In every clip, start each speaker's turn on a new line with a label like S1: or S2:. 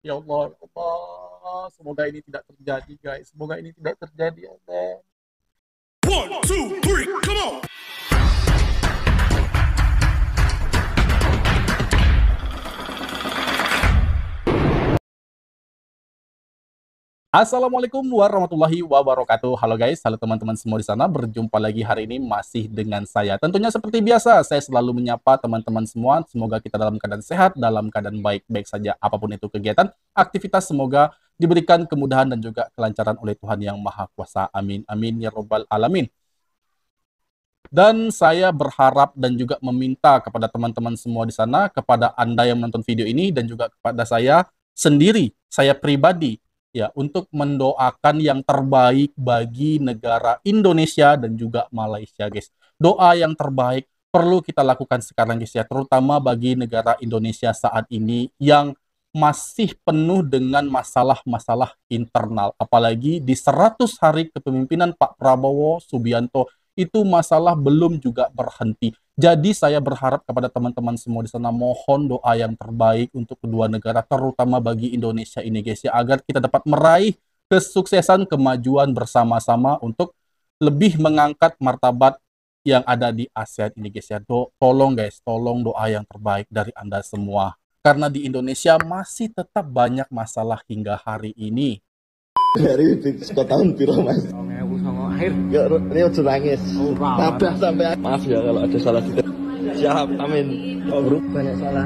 S1: Ya Allah, ya Allah, semoga ini tidak terjadi, guys. Semoga ini tidak terjadi, ya Allah.
S2: One, two, three, come on!
S1: Assalamualaikum warahmatullahi wabarakatuh. Halo guys, halo teman-teman semua di sana. Berjumpa lagi hari ini masih dengan saya. Tentunya seperti biasa, saya selalu menyapa teman-teman semua. Semoga kita dalam keadaan sehat, dalam keadaan baik-baik saja. Apapun itu kegiatan, aktivitas, semoga diberikan kemudahan dan juga kelancaran oleh Tuhan Yang Maha Kuasa. Amin, amin, ya robbal alamin. Dan saya berharap dan juga meminta kepada teman-teman semua di sana, kepada Anda yang menonton video ini, dan juga kepada saya sendiri, saya pribadi, ya, untuk mendoakan yang terbaik bagi negara Indonesia dan juga Malaysia, guys. Doa yang terbaik perlu kita lakukan sekarang, guys, ya, terutama bagi negara Indonesia saat ini yang masih penuh dengan masalah-masalah internal. Apalagi di 100 hari kepemimpinan Pak Prabowo Subianto, itu masalah belum juga berhenti. Jadi saya berharap kepada teman-teman semua di sana, mohon doa yang terbaik untuk kedua negara, terutama bagi Indonesia ini, guys, ya, agar kita dapat meraih kesuksesan, kemajuan bersama-sama untuk lebih mengangkat martabat yang ada di ASEAN ini, guys, ya. Tolong guys, tolong doa yang terbaik dari Anda semua. Karena di Indonesia masih tetap banyak masalah hingga hari ini.
S3: Dari tahun piro mas?
S4: Aku sama akhir.
S3: Ya, ini udah nangis. Tabah sampai. Maaf ya kalau ada salah dikit. Siap, amin. Oh bro, banyak salah.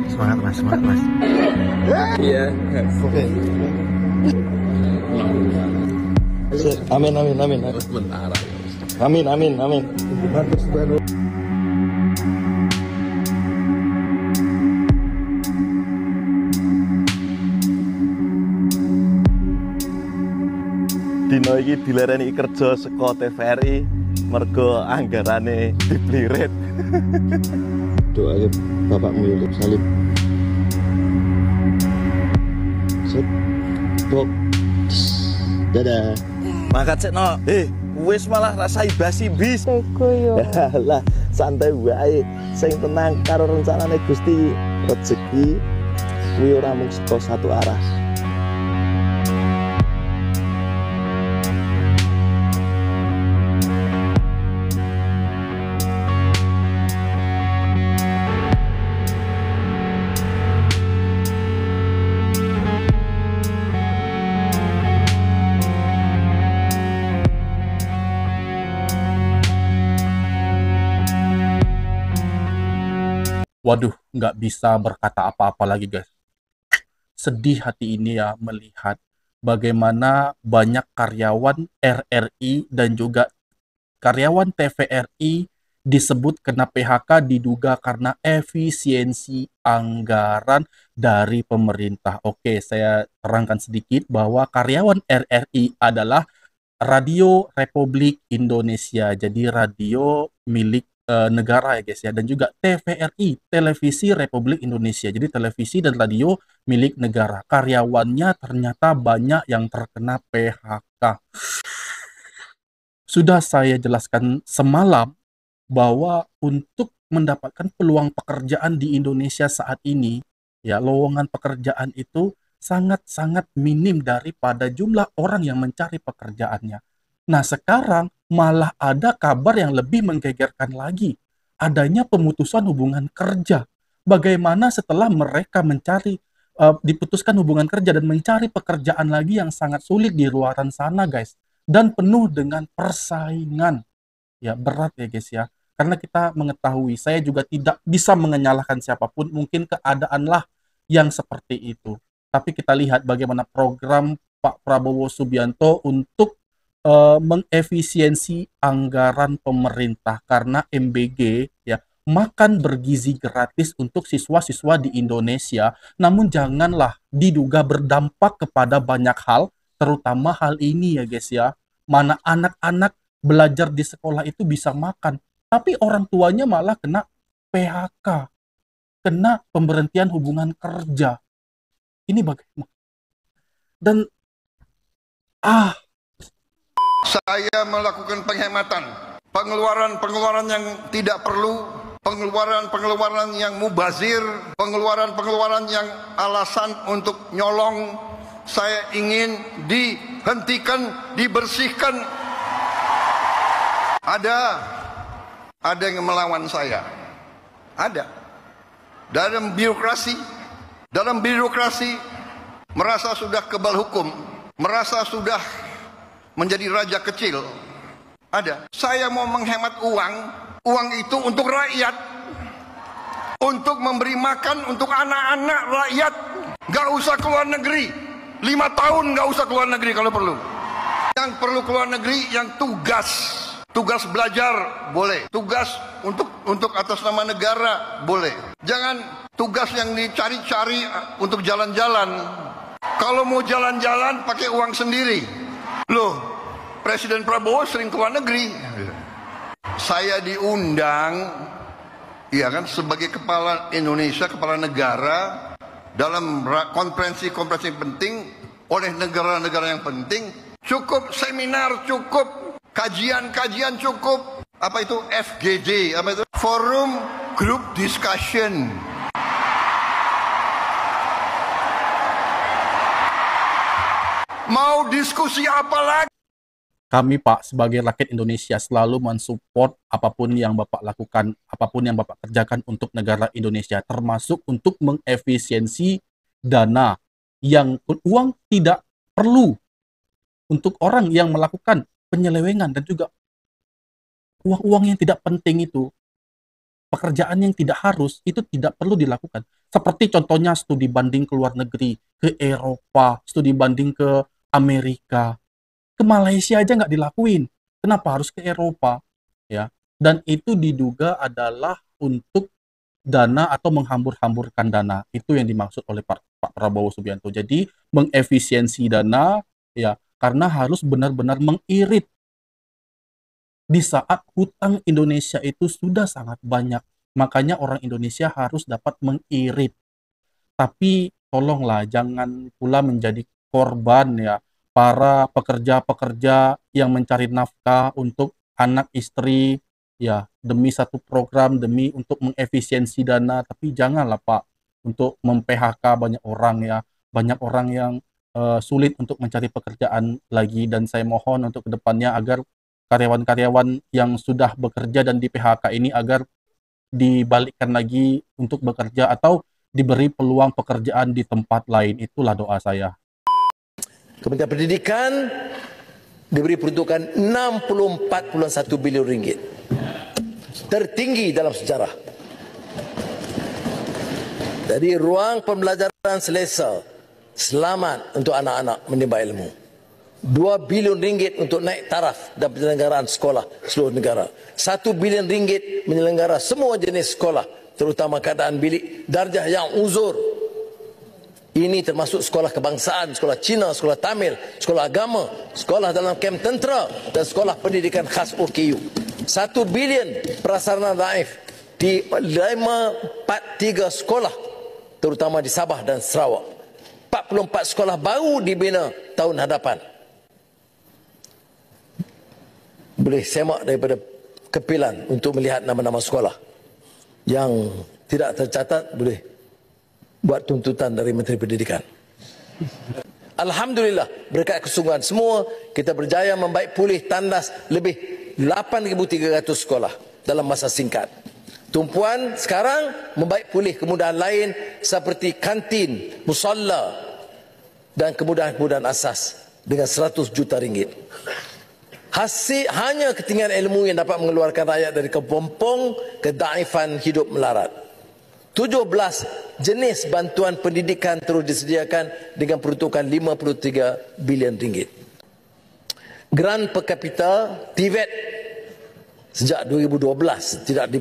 S4: Semangat mas, semangat mas.
S3: Iya. Oke. Amin, amin, amin.
S2: Sementara.
S3: Amin, amin, amin. Dino iki dilereni kerja saka TVRI mergo anggarane diblirit. Doa ya bapakmu ya Salim. Set. Bok. Dadah. Makat sik no. Wis malah rasai basi bis.
S5: Teko yo.
S3: Lah santai wae. Sing tenang karo rencanane Gusti. Rezeki kuwi ora mung saka satu arah.
S1: Waduh, nggak bisa berkata apa-apa lagi, guys. Sedih hati ini ya melihat bagaimana banyak karyawan RRI dan juga karyawan TVRI disebut kena PHK diduga karena efisiensi anggaran dari pemerintah. Oke, saya terangkan sedikit bahwa karyawan RRI adalah Radio Republik Indonesia. Jadi radio milik negara ya guys ya, dan juga TVRI, Televisi Republik Indonesia. Jadi televisi dan radio milik negara. Karyawannya ternyata banyak yang terkena PHK. Sudah saya jelaskan semalam bahwa untuk mendapatkan peluang pekerjaan di Indonesia saat ini, ya, lowongan pekerjaan itu sangat-sangat minim daripada jumlah orang yang mencari pekerjaannya. Nah, sekarang malah ada kabar yang lebih menggegerkan lagi, adanya pemutusan hubungan kerja. Bagaimana setelah mereka mencari diputuskan hubungan kerja dan mencari pekerjaan lagi yang sangat sulit di luaran sana, guys, dan penuh dengan persaingan. Ya, berat ya, guys ya. Karena kita mengetahui, saya juga tidak bisa menyalahkan siapapun, mungkin keadaanlah yang seperti itu. Tapi kita lihat bagaimana program Pak Prabowo Subianto untuk mengefisiensi anggaran pemerintah, karena MBG ya, makan bergizi gratis untuk siswa-siswa di Indonesia, namun janganlah diduga berdampak kepada banyak hal, terutama hal ini ya guys ya, mana anak-anak belajar di sekolah itu bisa makan, tapi orang tuanya malah kena PHK, kena pemberhentian hubungan kerja. Ini bagaimana? Dan
S2: Saya melakukan penghematan, pengeluaran yang tidak perlu, pengeluaran
S5: pengeluaran-pengeluaran yang mubazir, pengeluaran-pengeluaran yang alasan untuk nyolong, saya ingin dihentikan, dibersihkan. Ada yang melawan saya. Ada. Dalam birokrasi merasa sudah kebal hukum, merasa sudah menjadi raja kecil. Ada. Saya mau menghemat uang itu untuk rakyat, untuk memberi makan untuk anak-anak rakyat. Gak usah keluar negeri, 5 tahun gak usah keluar negeri kalau perlu. Yang perlu keluar negeri, yang tugas belajar boleh, tugas untuk atas nama negara boleh. Jangan tugas yang dicari-cari untuk jalan-jalan. Kalau mau jalan-jalan pakai uang sendiri. Loh, Presiden Prabowo sering keluar negeri. Saya diundang, ya kan, sebagai kepala Indonesia, kepala negara, dalam konferensi-konferensi penting oleh negara-negara yang penting. Cukup seminar, cukup kajian-kajian, cukup apa itu FGD, apa itu Forum Group Discussion. Mau diskusi apa lagi?
S1: Kami, Pak, sebagai rakyat Indonesia selalu mensupport apapun yang Bapak lakukan, apapun yang Bapak kerjakan untuk negara Indonesia, termasuk untuk mengefisiensi dana yang uang tidak perlu untuk orang yang melakukan penyelewengan, dan juga uang-uang yang tidak penting itu, pekerjaan yang tidak harus, itu tidak perlu dilakukan. Seperti contohnya studi banding ke luar negeri, ke Eropa, studi banding ke Amerika, ke Malaysia aja nggak dilakuin. Kenapa harus ke Eropa? Ya, dan itu diduga adalah untuk dana atau menghambur-hamburkan dana. Itu yang dimaksud oleh Pak Prabowo Subianto. Jadi mengefisiensi dana, ya, karena harus benar-benar mengirit di saat hutang Indonesia itu sudah sangat banyak. Makanya orang Indonesia harus dapat mengirit. Tapi tolonglah jangan pula menjadi korban, ya, para pekerja-pekerja yang mencari nafkah untuk anak istri, ya, demi satu program, demi untuk mengefisiensi dana. Tapi janganlah, Pak, untuk mem-PHK banyak orang, ya. Banyak orang yang sulit untuk mencari pekerjaan lagi, dan saya mohon untuk kedepannya agar karyawan-karyawan yang sudah bekerja dan di PHK ini agar dibalikkan lagi untuk bekerja atau diberi peluang pekerjaan di tempat lain. Itulah doa saya.
S6: Kementerian Pendidikan diberi peruntukan 64,1 bilion ringgit. Tertinggi dalam sejarah. Jadi ruang pembelajaran selesa, selamat untuk anak-anak menimba ilmu. 2 bilion ringgit untuk naik taraf dan penyelenggaraan sekolah seluruh negara. 1 bilion ringgit menyelenggara semua jenis sekolah, terutama keadaan bilik darjah yang uzur. Ini termasuk sekolah kebangsaan, sekolah Cina, sekolah Tamil, sekolah agama, sekolah dalam kem tentera dan sekolah pendidikan khas OKU. 1 bilion prasarana daif di 543 sekolah, terutama di Sabah dan Sarawak. 44 sekolah baru dibina tahun hadapan. Boleh semak daripada kepilan untuk melihat nama-nama sekolah. Yang tidak tercatat boleh buat tuntutan dari Menteri Pendidikan. Alhamdulillah, berkat kesungguhan semua, kita berjaya membaik pulih tandas lebih 8,300 sekolah dalam masa singkat. Tumpuan sekarang membaik pulih kemudahan lain seperti kantin, musalla dan kemudahan-kemudahan asas dengan 100 juta ringgit. Hasil hanya ketinggian ilmu yang dapat mengeluarkan rakyat dari kepompong kedaifan hidup melarat. 17 jenis bantuan pendidikan terus disediakan dengan peruntukan 53 bilion ringgit. Grant per kapita TVET sejak 2012 tidak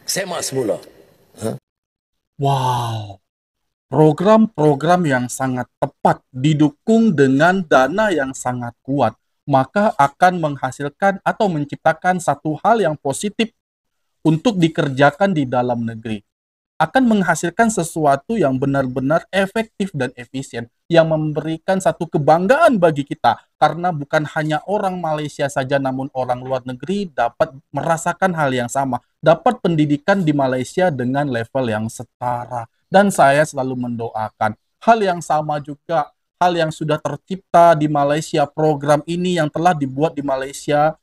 S6: semak semula.
S1: Wow, program-program yang sangat tepat didukung dengan dana yang sangat kuat, maka akan menghasilkan atau menciptakan satu hal yang positif untuk dikerjakan di dalam negeri. akan menghasilkan sesuatu yang benar-benar efektif dan efisien, yang memberikan satu kebanggaan bagi kita, karena bukan hanya orang Malaysia saja, namun orang luar negeri dapat merasakan hal yang sama, dapat pendidikan di Malaysia dengan level yang setara. Dan saya selalu mendoakan hal yang sama juga, hal yang sudah tercipta di Malaysia, program ini yang telah dibuat di Malaysia,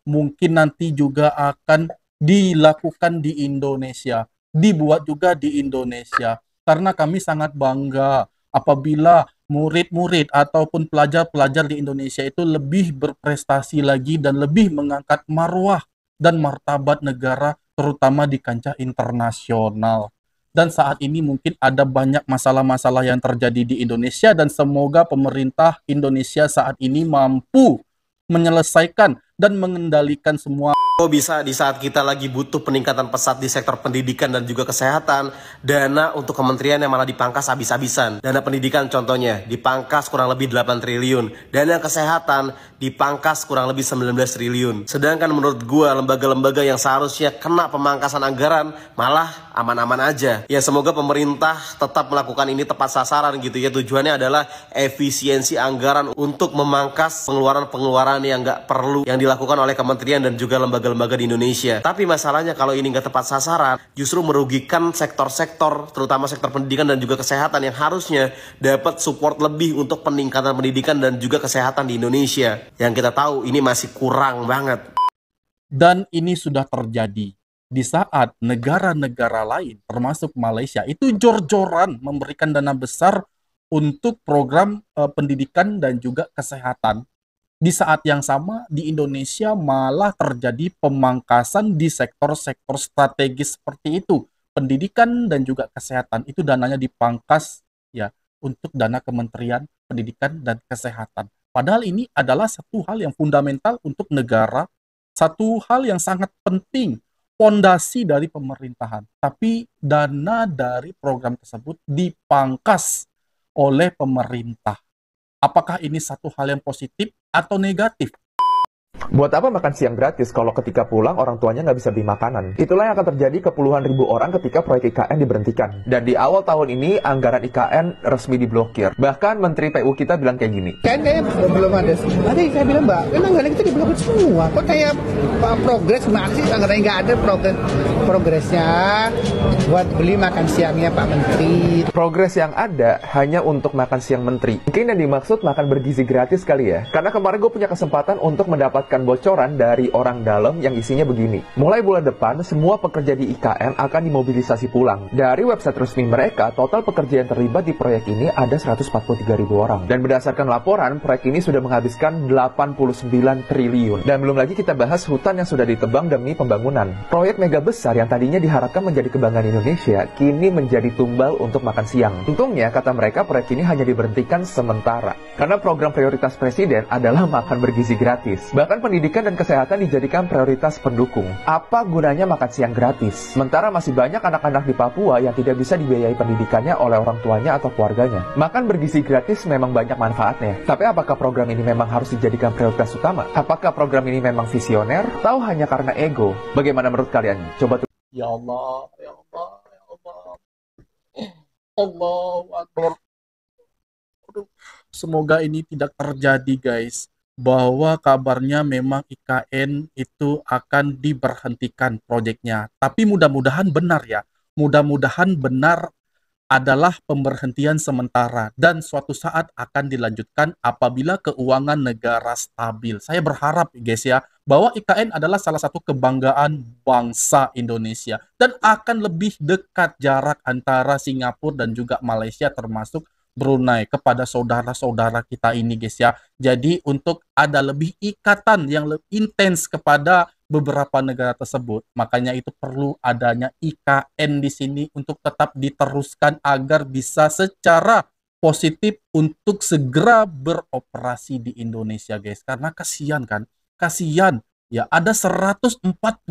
S1: mungkin nanti juga akan dilakukan di Indonesia, dibuat juga di Indonesia. Karena kami sangat bangga apabila murid-murid ataupun pelajar-pelajar di Indonesia itu lebih berprestasi lagi dan lebih mengangkat marwah dan martabat negara, terutama di kancah internasional. Dan saat ini mungkin ada banyak masalah-masalah yang terjadi di Indonesia, dan semoga pemerintah Indonesia saat ini mampu menyelesaikan dan mengendalikan semua.
S7: Bisa di saat kita lagi butuh peningkatan pesat di sektor pendidikan dan juga kesehatan, dana untuk kementerian yang malah dipangkas habis-habisan. Dana pendidikan contohnya dipangkas kurang lebih 8 triliun, dana kesehatan dipangkas kurang lebih 19 triliun. Sedangkan menurut gua lembaga-lembaga yang seharusnya kena pemangkasan anggaran malah aman-aman aja. Ya semoga pemerintah tetap melakukan ini tepat sasaran gitu ya. Tujuannya adalah efisiensi anggaran untuk memangkas pengeluaran-pengeluaran yang nggak perlu yang dilakukan oleh kementerian dan juga lembaga-lembaga di Indonesia. Tapi masalahnya kalau ini nggak tepat sasaran, justru merugikan sektor-sektor, terutama sektor pendidikan dan juga kesehatan yang harusnya dapat support lebih untuk peningkatan pendidikan dan juga kesehatan di Indonesia. Yang kita tahu ini masih kurang banget.
S1: Dan ini sudah terjadi di saat negara-negara lain, termasuk Malaysia, itu jor-joran memberikan dana besar untuk program pendidikan dan juga kesehatan. Di saat yang sama, di Indonesia malah terjadi pemangkasan di sektor-sektor strategis seperti itu. Pendidikan dan juga kesehatan, itu dananya dipangkas ya untuk dana Kementerian Pendidikan dan Kesehatan. Padahal ini adalah satu hal yang fundamental untuk negara, satu hal yang sangat penting, fondasi dari pemerintahan. Tapi dana dari program tersebut dipangkas oleh pemerintah. Apakah ini satu hal yang positif atau negatif?
S8: Buat apa makan siang gratis kalau ketika pulang orang tuanya nggak bisa beli makanan? Itulah yang akan terjadi ke puluhan ribu orang ketika proyek IKN diberhentikan. Dan di awal tahun ini, anggaran IKN resmi diblokir. Bahkan Menteri PU kita bilang kayak gini.
S9: Kayaknya belum ada. Tadi saya bilang, Mbak, kan anggaran kita diblokir semua. Kok kayak progres, masih anggarannya nggak ada progresnya buat beli makan siangnya Pak Menteri.
S8: Progres yang ada hanya untuk makan siang Menteri. Mungkin yang dimaksud makan bergizi gratis kali ya. Karena kemarin gue punya kesempatan untuk mendapatkan bocoran dari orang dalam yang isinya begini. Mulai bulan depan, semua pekerja di IKN akan dimobilisasi pulang. Dari website resmi mereka, total pekerja yang terlibat di proyek ini ada 143.000 orang. Dan berdasarkan laporan, proyek ini sudah menghabiskan 89 triliun. Dan belum lagi kita bahas hutan yang sudah ditebang demi pembangunan. Proyek mega besar yang tadinya diharapkan menjadi kebanggaan Indonesia, kini menjadi tumbal untuk makan siang. Untungnya, kata mereka, proyek ini hanya diberhentikan sementara. Karena program prioritas Presiden adalah makan bergizi gratis. Bahkan pendidikan dan kesehatan dijadikan prioritas pendukung. Apa gunanya makan siang gratis? Sementara masih banyak anak-anak di Papua yang tidak bisa dibiayai pendidikannya oleh orang tuanya atau keluarganya. Makan bergizi gratis memang banyak manfaatnya. Tapi apakah program ini memang harus dijadikan prioritas utama? Apakah program ini memang visioner? Atau hanya karena ego? Bagaimana menurut kalian? Coba
S1: Ya Allah, ya Allah, ya Allah. Allahu Akbar. Aduh, semoga ini tidak terjadi, guys. Bahwa kabarnya memang IKN itu akan diberhentikan proyeknya. Tapi mudah-mudahan benar ya. Mudah-mudahan benar adalah pemberhentian sementara dan suatu saat akan dilanjutkan apabila keuangan negara stabil. Saya berharap guys ya, bahwa IKN adalah salah satu kebanggaan bangsa Indonesia dan akan lebih dekat jarak antara Singapura dan juga Malaysia termasuk Brunei kepada saudara-saudara kita ini guys ya. Jadi untuk ada lebih ikatan yang lebih intens kepada beberapa negara tersebut, makanya itu perlu adanya IKN di sini untuk tetap diteruskan agar bisa secara positif untuk segera beroperasi di Indonesia guys. Karena kasihan kan, kasihan ya, ada 143.000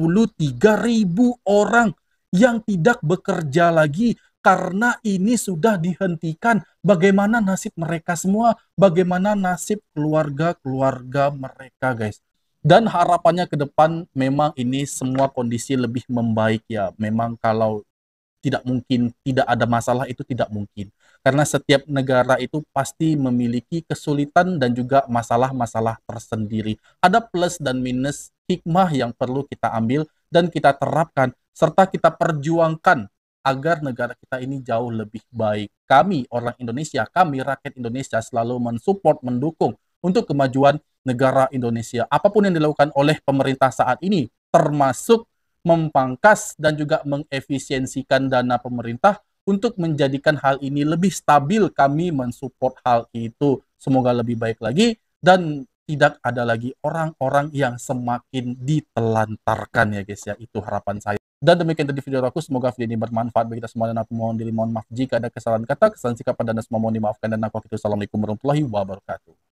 S1: orang yang tidak bekerja lagi karena ini sudah dihentikan. Bagaimana nasib mereka semua? Bagaimana nasib keluarga-keluarga mereka, guys? Dan harapannya ke depan memang ini semua kondisi lebih membaik ya. Memang kalau tidak mungkin tidak ada masalah, itu tidak mungkin. Karena setiap negara itu pasti memiliki kesulitan dan juga masalah-masalah tersendiri. Ada plus dan minus hikmah yang perlu kita ambil dan kita terapkan, serta kita perjuangkan agar negara kita ini jauh lebih baik. Kami, orang Indonesia, kami rakyat Indonesia selalu mensupport, mendukung untuk kemajuan negara Indonesia. Apapun yang dilakukan oleh pemerintah saat ini, termasuk memangkas dan juga mengefisiensikan dana pemerintah untuk menjadikan hal ini lebih stabil, kami mensupport hal itu. Semoga lebih baik lagi dan tidak ada lagi orang-orang yang semakin ditelantarkan ya guys ya. Itu harapan saya. Dan demikian tadi video aku, semoga video ini bermanfaat bagi kita semua dan aku mohon maaf jika ada kesalahan kata, kesalahan sikap dan semua mohon dimaafkan dan aku itu. Assalamualaikum warahmatullahi wabarakatuh.